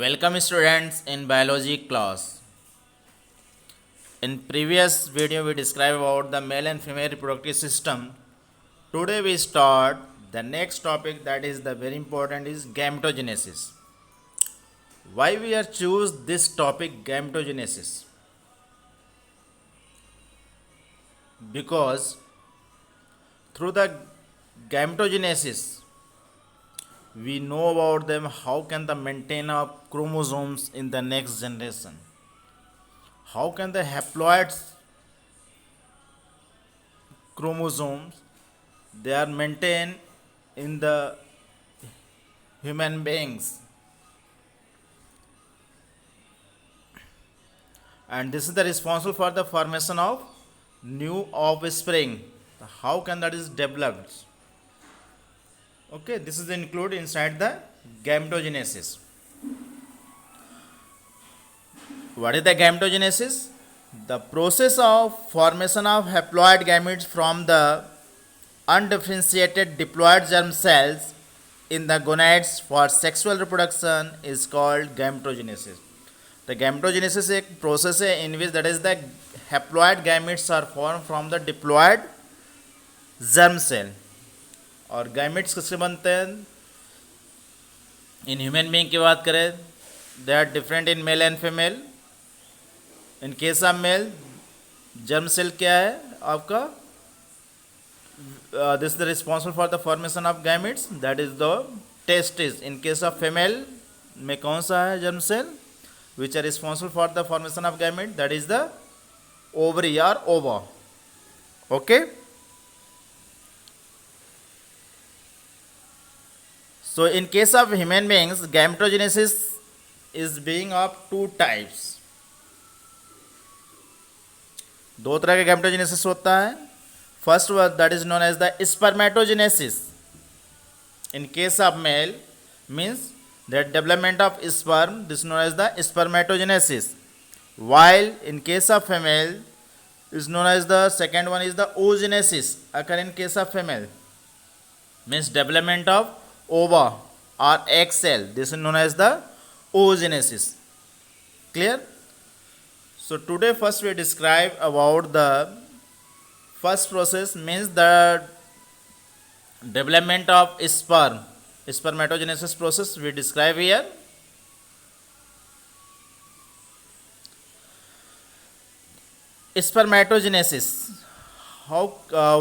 Welcome students in biology class. In previous video we described about the male and female reproductive system. Today we start the next topic that is the very important is gametogenesis. Why we are choose this topic gametogenesis? Because through the gametogenesis we know about them how can the maintain of chromosomes in the next generation, how can the haploids chromosomes they are maintained in the human beings, and this is the responsible for the formation of new offspring. How can that is developed? Okay, this is included inside the gametogenesis. What is the gametogenesis? The process of formation of haploid gametes from the undifferentiated diploid germ cells in the gonads for sexual reproduction is called gametogenesis. The gametogenesis एक process है in which that is the haploid gametes are formed from the diploid germ cell. और gametes किससे बनते हैं? In human being की बात करें, they are different in male and female. In case of male germ cell क्या है आपका? This is the responsible for the formation of gametes, that is the testis. In case of female में कौन सा है germ cell which are responsible for the formation of gamete? That is the ovary और ova. Okay. So in case of human beings, gametogenesis is being of two types. दो तरह का gametogenesis होता है. First one that is known as the spermatogenesis. In case of male means the development of sperm, this is known as the spermatogenesis. While in case of female is known as the second one is the oogenesis. Occur in case of female means development of ova or egg cell. This is known as the oogenesis. Clear? So today first we describe about the first process means the development of sperm. Spermatogenesis process we describe here. Spermatogenesis. How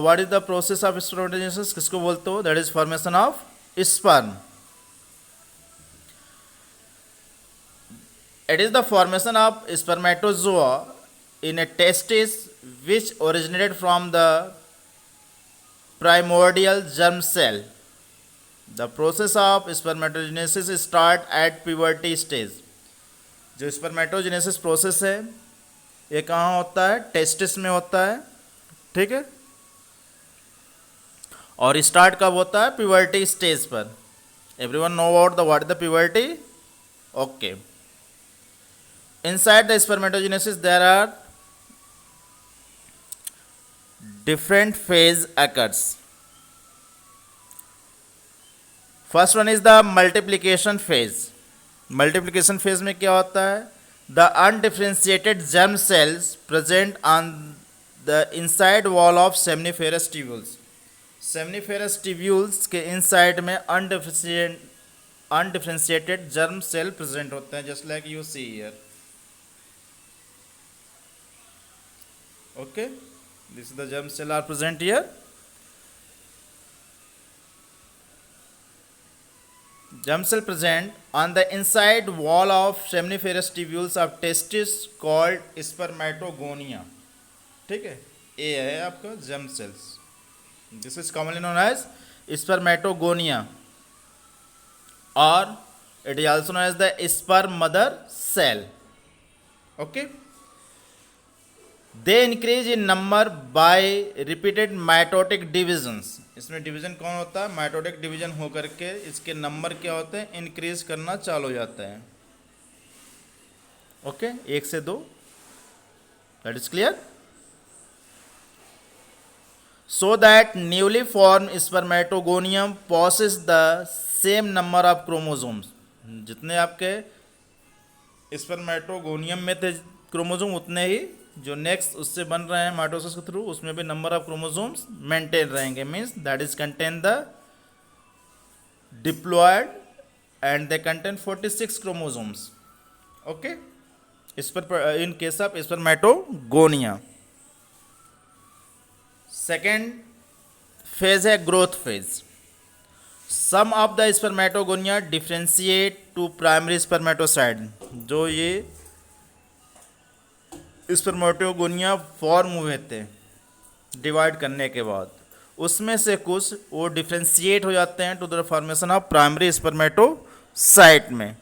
what is the process of spermatogenesis? किसको बोलते हो? That is formation of sperm. It is the formation of spermatozoa in a testis which originated from the primordial germ cell. The process of spermatogenesis start at puberty stage. जो spermatogenesis process है ये कहाँ होता है? Testis में होता है. ठीक है. और स्टार्ट कब होता है? प्यूबर्टी स्टेज पर. Everyone know about the what is the puberty? Okay. Inside the spermatogenesis there are different phase occurs. First one is the multiplication phase. Multiplication phase में क्या होता है? The undifferentiated germ cells present on the inside wall of seminiferous tubules. Seminiferous tubules के inside में undifferentiated germ cell present होते हैं, just like you see here. Okay, this is the germ cell are present here. Germ cell present on the inside wall of seminiferous tubules of testis called spermatogonia. ठीक है, ये है आपका germ cells. This is commonly known as spermatogonia, or it is also known as the sperm mother cell. Okay. They increase in number by repeated mitotic divisions. इसमें division कौन होता है? Mitotic division हो करके इसके नंबर क्या होते हैं? इंक्रीज करना चालू हो जाता है. ओके, एक से दो. That is clear. So that newly formed spermatogonium possesses the same number of chromosomes. जितने आपके स्पर्मेटोगोनियम में थे क्रोमोसोम, उतने ही जो नेक्स्ट उससे बन रहे हैं माइटोसिस के थ्रू, उसमें भी नंबर ऑफ क्रोमोसोम्स मेंटेन रहेंगे, means that is contain the diploid and they contain 46 chromosomes. Okay, in case of spermatogonia. Second phase है growth phase. Some of the spermatogonia differentiate to primary spermatocyte. जो ये spermatogonia form हुए थे divide करने के बाद, उसमें से कुछ वो डिफ्रेंशिएट हो जाते हैं to the formation of primary spermatocyte में.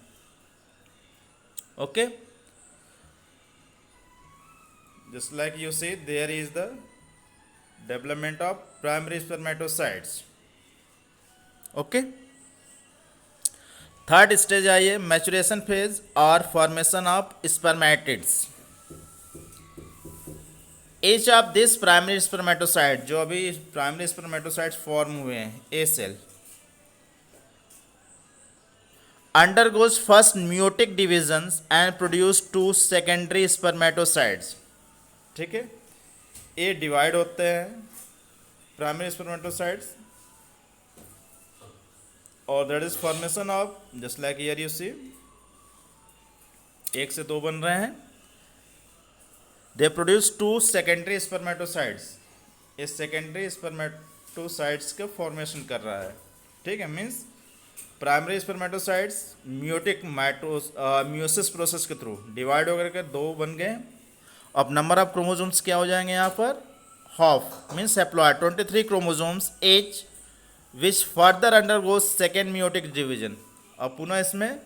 Okay, just like you see there is the development of primary spermatocytes. Okay, third stage आइए मैचुरेशन फेज और formation of spermatids. H of this primary spermatocyte, जो अभी primary spermatocytes form हुए हैं, ए cell undergoes first meiotic divisions and produce two secondary spermatocytes. ठीक है, ये divide होते हैं प्राइमरी स्पर्मेटोसाइट्स और that is formation of, just like here you see, एक से दो बन रहे हैं. They produce two secondary spermatocytes. ये सेकेंडरी स्पर्मेटोसाइट्स का फॉर्मेशन कर रहा है. ठीक है, means primary spermatocytes meiotic meiosis process के थ्रू डिवाइड होकर के दो बन गए. अब नंबर ऑफ क्रोमोसोम्स क्या हो जाएंगे यहाँ पर, half, means haploid 23 chromosomes each, which further undergoes second meiotic division. अब पुनः इसमें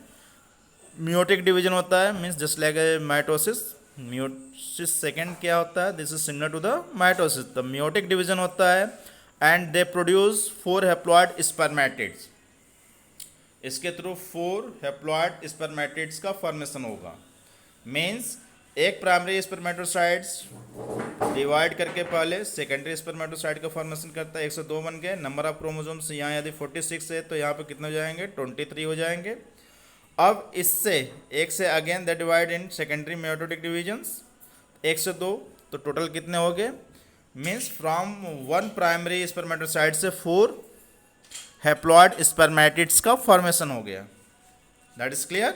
म्यूटिक डिवीजन होता है, means just like mitosis. Meiosis second क्या होता है, this is similar to the mitosis. The meiotic division होता है and they produce 4 haploid spermatids. इसके थ्रू 4 हैप्लॉइड स्पर्मेटिड्स का फॉर्मेशन होगा. मीन्स एक प्राइमरी स्पर्मेटोसाइट्स डिवाइड करके पहले सेकेंडरी स्पर्मेटोसाइट का फॉर्मेशन करता है. 102 बन गए. नंबर ऑफ क्रोमोसोम्स यहाँ यदि 46 है तो यहाँ पे कितने हो जाएंगे, 23 हो जाएंगे. अब इससे एक से again the divide in secondary meiotic divisions. 1 से 2 तो टोटल कितने हो गए, means from one primary spermatocyte से 4 हैप्लॉइड स्पर्मेटिड्स का फॉर्मेशन हो गया. That is clear.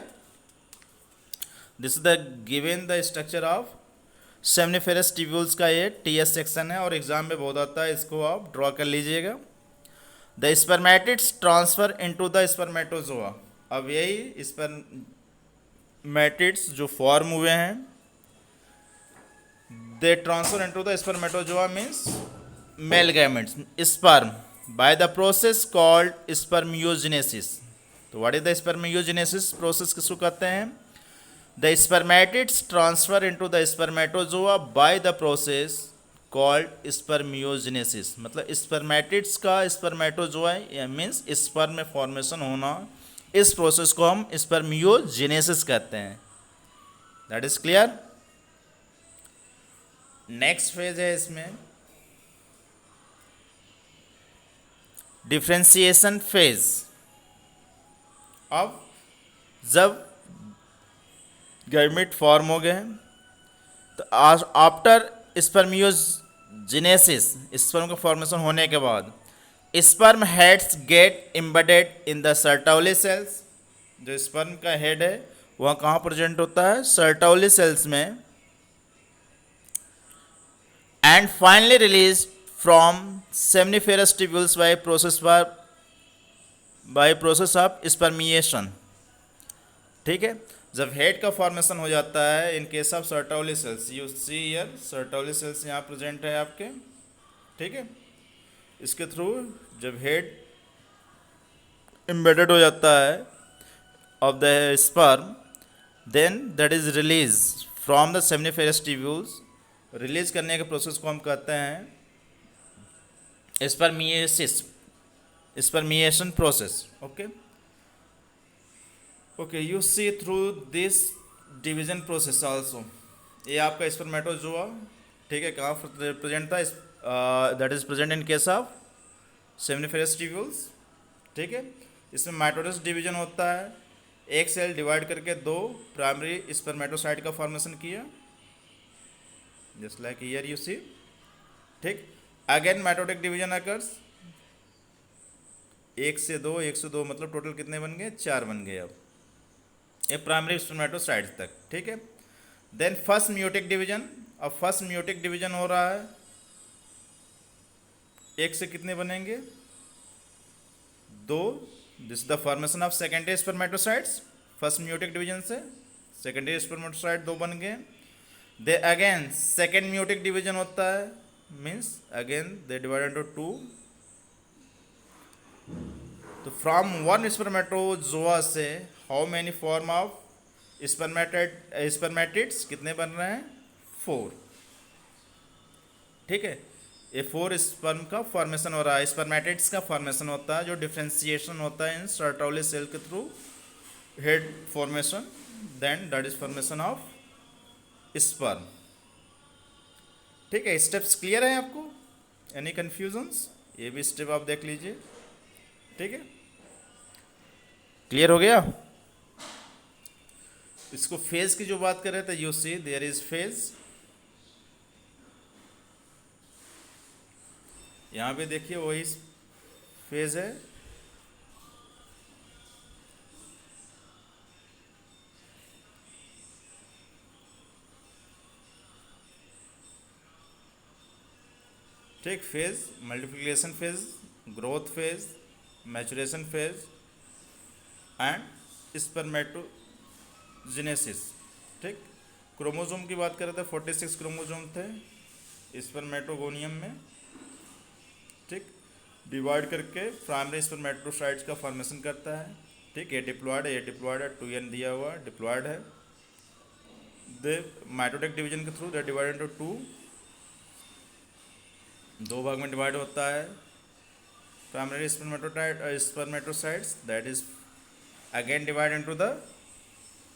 This is the given the structure of सेमनिफेरस tubules का ये टीएस सेक्शन है और एग्जाम में बहुत आता है, इसको आप ड्रॉ कर लीजिएगा. The spermatids transfer into the spermatozoa. अब यही स्पर्मेटिड्स जो फॉर्म हुए हैं, they transfer into the spermatozoa means male gametes, sperm, by the process called spermiogenesis. तो what is the spermiogenesis process किसको कहते हैं, the spermatids transfer into the spermatozoa by the process called spermiogenesis. मतलब spermatids का spermatozoa means sperm में formation होना, इस process को हम spermiogenesis कहते हैं. That is clear. Next phase है इसमें डिफ्रेंशिएशन फेज. अब जब गैमेट फॉर्म हो गए तो आफ्टर स्पर्मियोजेनेसिस, स्पर्म का फॉर्मेशन होने के बाद, sperm heads get embedded in the Sertoli cells. जो स्पर्म का हेड है वह कहाँ प्रेजेंट होता है, सर्टोली सेल्स में. And finally release from seminiferous tubules by process of spermiation. ठीक है, जब हेड का फॉर्मेशन हो जाता है इन case of Sertoli cells, you see here Sertoli cells यहाँ प्रेजेंट है आपके. ठीक है, इसके थ्रू जब हेड एम्बेडेड हो जाता है of the sperm, then that is release from the seminiferous tubules. Release करने के प्रोसेस को हम कहते हैं spermiation process. Okay, you see through this division process also. ये आपका स्पर्मेटोजोआ, ठीक है, कहाँ प्रेजेंट था, that is present in case of सेमनिफेरस tubules. ठीक है, इसमें माइटोसिस डिवीजन होता है एक सेल डिवाइड करके दो प्राइमरी स्पर्मेटोसाइट का फॉर्मेशन किया, जस्ट लाइक हियर यू सी। ठीक, अगेन माइटोटिक डिवीजन अकर्स, एक से दो मतलब टोटल कितने बन गए, 4 बन गए अब ये प्राइमरी स्पर्मेटोसाइट्स तक। ठीक है, देन फर्स्ट म्यूटिक डिवीजन, अब फर्स्ट म्यूटिक डिवीजन हो रहा है, एक से कितने बनेंगे, 2। This the formation of secondary spermatocytes, first meiotic division से सेकेंडरी स्पर्मेटोसाइट 2 बन गए। They again second meiotic division होता है, means again they divide into 2। तो फ्रॉम वन स्पर्मेटोजोआ से how many form of spermatids कितने बन रहे हैं, 4। ठीक है, ये 4 स्पर्म का फॉर्मेशन हो रहा है, स्पर्मेटिड्स का फॉर्मेशन होता है, जो डिफ्रेंसिएशन होता है इन सर्टोली सेल के through head formation, then that is formation of sperm. ठीक है, स्टेप्स क्लियर है आपको, एनी कंफ्यूजन्स, ये भी स्टेप आप देख लीजिए। ठीक है, क्लियर हो गया। इसको फेज की जो बात कर रहे थे, you see there is phase, यहां पे देखिए वही फेज है। ठीक, phase, multiplication phase, growth phase, maturation phase and spermatogenesis. ठीक, क्रोमोसोम की बात करें तो 46 क्रोमोसोम थे स्पर्मेटोगोनियम में। ठीक, डिवाइड करके प्राइमरी स्पर्मेटोसाइट्स का फॉर्मेशन करता है। ठीक, ये डिप्लॉयड है, 2n दिया हुआ डिप्लॉयड है। दे माइटोटिक डिवीजन के थ्रू दे डिवाइड इनटू 2, 2 भाग में डिवाइड होता है primary spermatocytes, that is again divide into the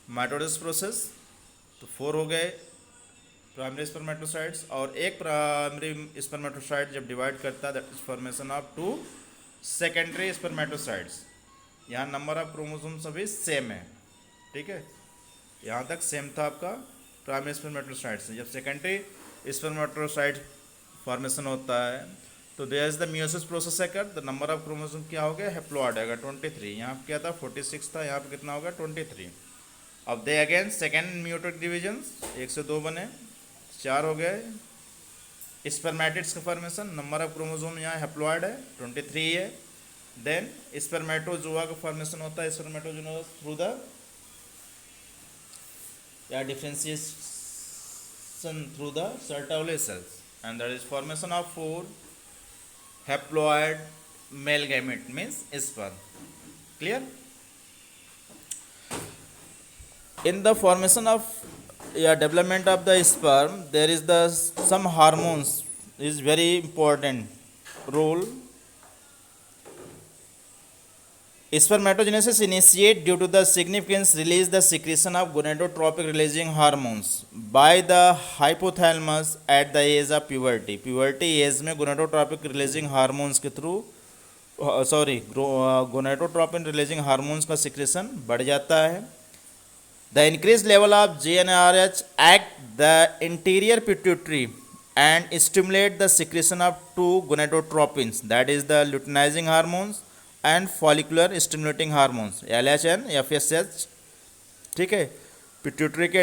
mitosis process. तो 4 हो गए प्राइमरी स्पर्मेटोसाइट्स, और एक प्राइमरी स्पर्मेटोसाइट जब डिवाइड करता है that is formation of 2 secondary spermatocytes. यहाँ नंबर ऑफ क्रोमोसोम सभी सेम है। ठीक है, यहाँ तक सेम था आपका प्राइमरी स्पर्मेटोसाइट्स। जब सेकेंडरी स्पर्मेटोसाइट फॉर्मेशन होता है तो there is the meiosis process occur, the number of chromosome क्या हो गया, हैप्लॉइड आएगा 23। यहाँ पे क्या था 46 था, यहाँ पे कितना होगा 23। अब they again second meiotic division, 1 से 2 बने, 4 हो गए। स्पर्मेटिड्स का फॉर्मेशन, नंबर ऑफ क्रोमोसोम यहाँ हैप्लॉइड है 23 है। देन स्पर्मेटोजोआ का फॉर्मेशन होता है स्पर्मेटोजोआ थ्रू द या differentiation through the Sertoli sales, and that is formation of 4 haploid male gamete means sperm. Clear? In the formation of development of the sperm, there is the some hormones is very important role. Spermatogenesis initiate due to the significant release the secretion of gonadotropic releasing hormones by the hypothalamus at the age of puberty. Puberty age में gonadotropic releasing hormones के through gonadotropin releasing hormones का secretion बढ़ जाता है। The increased level of GnRH act the anterior pituitary and stimulate the secretion of 2 gonadotropins, that is the luteinizing hormones and follicular stimulating hormones LH and FSH। ठीक है, pituitary के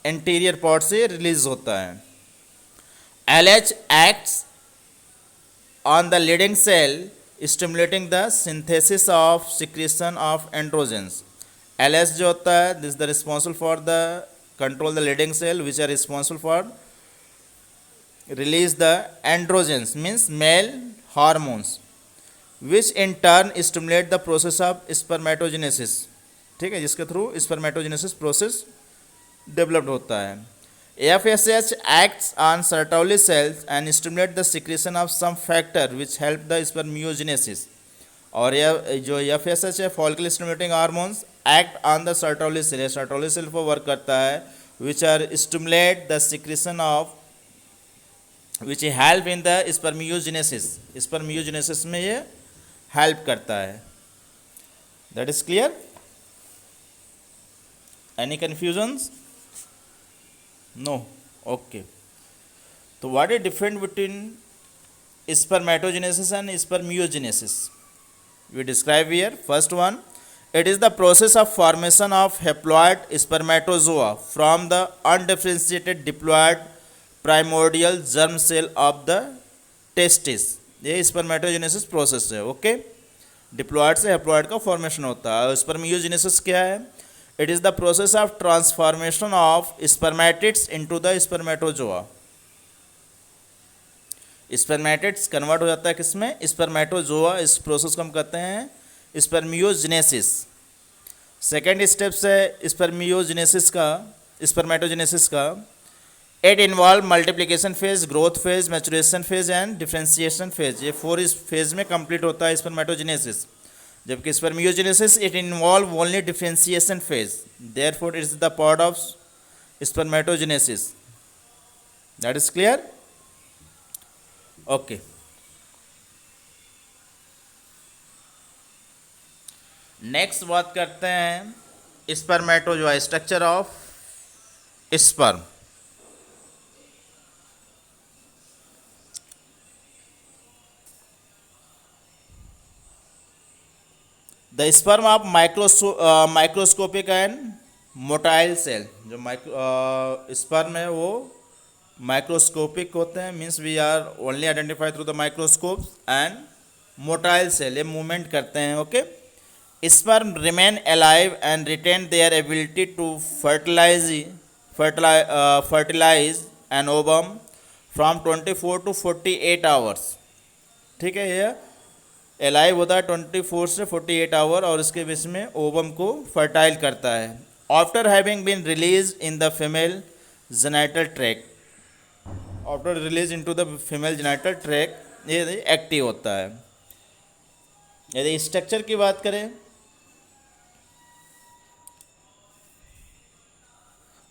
anterior part से release होता है। LH acts on the Leydig cell stimulating the synthesis of secretion of androgens. LH जो होता है this the responsible for the control the Leydig cell which are responsible for release the androgens means male hormones which in turn stimulate the process of spermatogenesis. ठीक है, जिसके through spermatogenesis process developed होता है। FSH acts on Sertoli cells and stimulate the secretion of some factor which help the spermiogenesis। और यह जो FSH है follicle stimulating hormones act on the Sertoli cell, Sertoli cell पर work करता है which are stimulate the secretion of which help in the spermiogenesis, spermiogenesis में ये help करता है। That is clear. Any confusions? No. Okay. So what is different between spermatogenesis and spermiogenesis? We describe here. First one, it is the process of formation of haploid spermatozoa from the undifferentiated diploid primordial germ cell of the testis. ये spermatogenesis process है. Okay, diploid से haploid का formation होता है. Spermiogenesis क्या है? It is the process of transformation of spermatids into the spermatozoa. Spermatids convert हो जाता है किसमें? स्पर्मेटोजोआ. इस प्रोसेस को हम कहते हैं स्पर्मियोजेनेसिस. सेकेंड स्टेप्स है स्पर्मियोजेनेसिस का, स्पर्मेटोजेनेसिस का. It involve multiplication phase, growth phase, maturation phase and differentiation phase. ये 4 इस फेज में कंप्लीट होता है स्पर्मेटोजेनेसिस. जबकि spermiogenesis it involve only differentiation phase. Therefore it is the part of spermatogenesis. That is clear? Okay. Next बात करते हैं spermatozoa, structure of sperm. The sperm of microscopic and motile cell. जो sperm है वो microscopic होते हैं, means we are only identify through the microscope. And motile cell, ये movement करते हैं. Okay. Sperm remain alive and retain their ability to fertilize an ovum from 24 to 48 hours. ठीक है, ये अलाइव होता है 24 से 48 आवर और इसके बीच में ओवम को फर्टाइल करता है. After having been release in the female genital tract. After release into the female genital tract ये एक्टिव होता है. यदि स्ट्रक्चर की बात करें,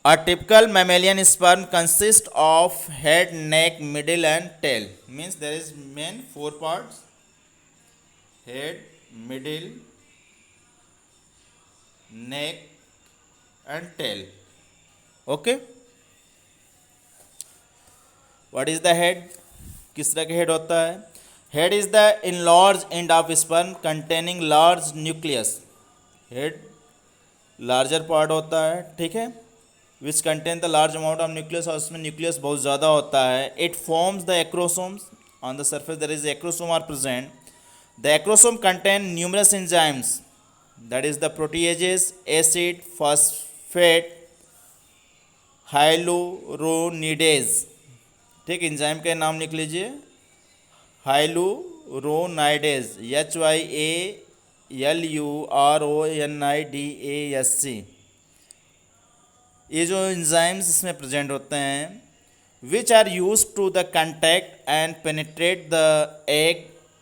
a typical mammalian sperm consists of head, neck, middle and tail. Means there is main 4 parts: head, middle, neck and tail. Okay. What is the head? किस तरह का head होता है? Head is the enlarged end of sperm containing large nucleus. Head larger part होता है, ठीक है, which contain the large amount of nucleus, और उसमें nucleus बहुत ज़्यादा होता है. It forms the acrosomes. On the surface there is acrosome are present. The acrosome contain numerous enzymes, that is the proteases, acid, phosphate, hyaluronidase. ठीक, enzyme के नाम लिख लीजिए. हाइलुरोनाइडेज, HYALURONIDASE. ये जो एंजाइम्स इसमें प्रेजेंट होते हैं, which are use to the contact and penetrate the egg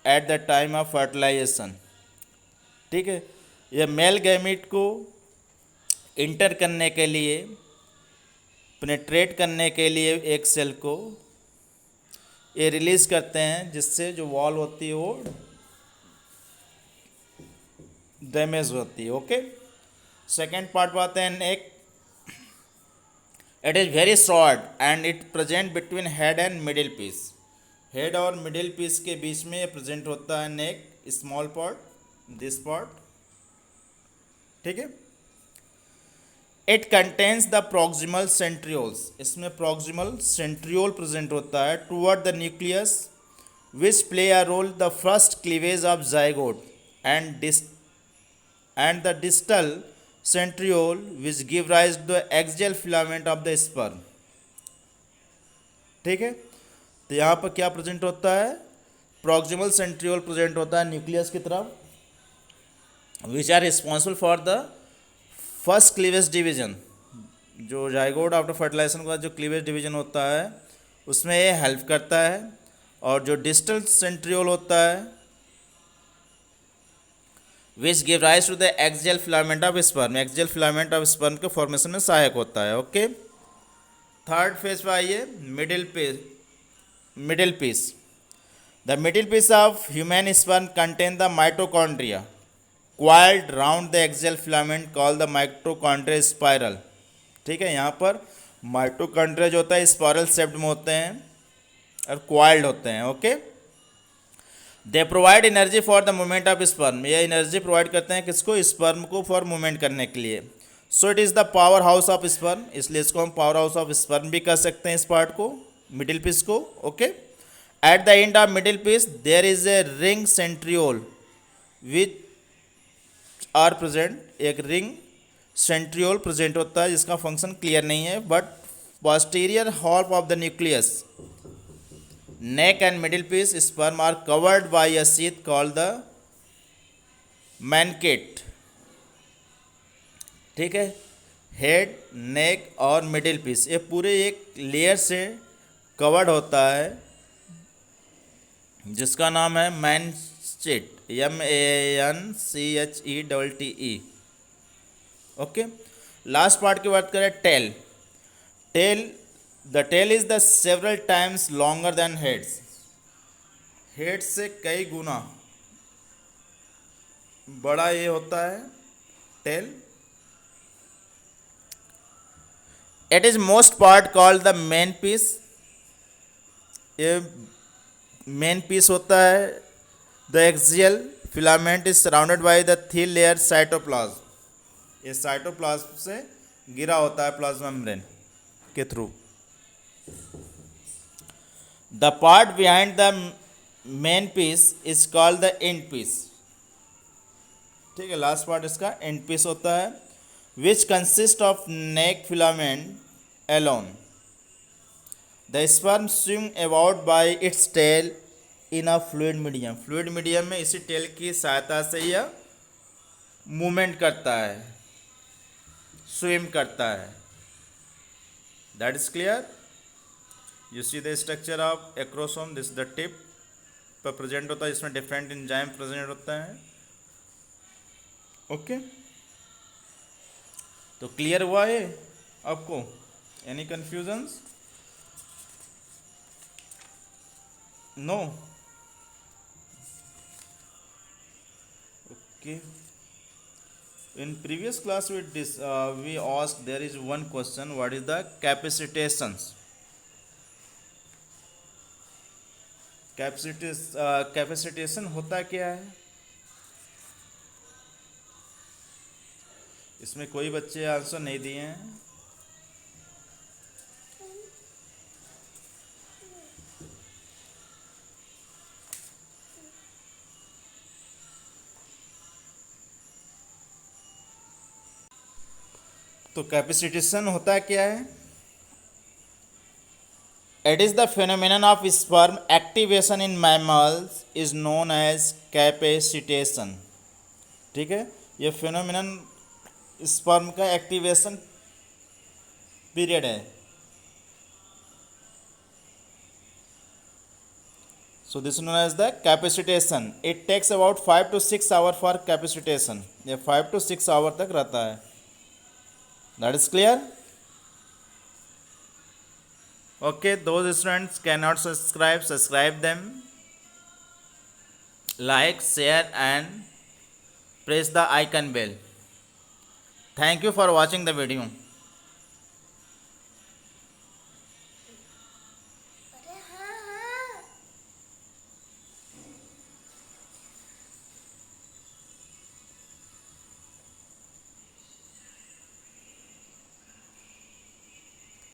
at the time of fertilization. ठीक है, ये मेल गैमीट को इंटर करने के लिए, पेनिट्रेट करने के लिए एक सेल को ये रिलीज करते हैं, जिससे जो वॉल होती है वो डैमेज होती है. ओके. सेकेंड पार्ट बात है neck. It is very short and it present between head and middle piece. Head और मिडिल पीस के बीच में प्रेजेंट होता है neck, small part, this part. ठीक है. It contains the proximal centrioles. इसमें प्रॉक्सिमल सेंट्रियोल प्रेजेंट होता है toward the nucleus, which play a role the first cleavage of zygote and the distal centriole which give rise to the axial filament of the sperm. ठीक है, तो यहाँ पर क्या present होता है? प्रॉक्सिमल सेंट्रियोल प्रेजेंट होता है न्यूक्लियस की तरफ, which are responsible for the first cleavage division. जो जाइगोट आफ्टर फर्टिलाइजेशन के बाद जो क्लीवेज डिवीजन होता है उसमें ये हेल्प करता है. और जो डिस्टल सेंट्रियोल होता है which give rise to the axial filament of sperm. Axial filament of sperm के फॉर्मेशन में सहायक होता है. ओके. थर्ड फेज पे आइए, middle piece. The middle piece of human sperm contain the mitochondria. coiled round the axial filament called the mitochondrial spiral। ठीक है, यहाँ पर माइटोकॉन्ड्रिया जो होता है स्पायरल शेप्ड में होते हैं और क्वाइल्ड होते हैं। Okay, they provide energy for the movement of sperm, ये एनर्जी प्रोवाइड करते हैं किसको, स्पर्म को, फॉर मूवमेंट करने के लिए। So it is the power house of sperm, इसलिए इसको हम पावर हाउस ऑफ स्पर्म भी कह सकते हैं इस पार्ट को, मिडिल पीस को। Okay, at the end of middle piece there is a ring centriole which are present, एक रिंग सेंट्रियोल प्रेजेंट होता है जिसका फंक्शन क्लियर नहीं है, but posterior half of the nucleus, neck and middle piece sperm are covered by a sheath called the mancate। ठीक है, head, नेक और middle piece ये पूरे एक लेयर से कवर्ड होता है जिसका नाम है manchette, MANCHETTE। Okay, last part की बात करें, tail. The tail is the several times longer than heads, head से कई गुना बड़ा ये होता है tail. It is most part called the main piece, ये मेन पीस होता है। The axial filament is surrounded by the thin layer cytoplasm, ये साइटोप्लाज्म से गिरा होता है प्लाज्मा मेम्ब्रेन के through. The part behind the main piece is called the end piece. ठीक है, लास्ट पार्ट इसका एंड पीस होता है, which consist of neck filament alone. The sperm swim about by its tail in a fluid medium, fluid medium में इसी tell की सहायता से यह मूवमेंट करता है, स्विम करता है। That is clear? You see the structure of acrosome, this is the tip पर प्रेजेंट होता है, इसमें डिफरेंट एंजाइम प्रेजेंट होता है। ओके, तो क्लियर हुआ है आपको? Any confusions? No? Okay, in previous class we asked, there is one question, what is the capacitations? Capacitation होता क्या है? इसमें कोई बच्चे आंसर नहीं दिए हैं। तो कैपेसिटेशन होता क्या है? इट इज़ द phenomenon ऑफ sperm activation in mammals is known as capacitation. ठीक है, ये फिनोमिनन स्पर्म का एक्टिवेशन पीरियड है। So this known as the capacitation. It takes about 5 to 6 hour for capacitation, ये 5 to 6 आवर तक रहता है। That is clear? Okay, those students cannot subscribe them, like, share and press the icon bell. Thank you for watching the video.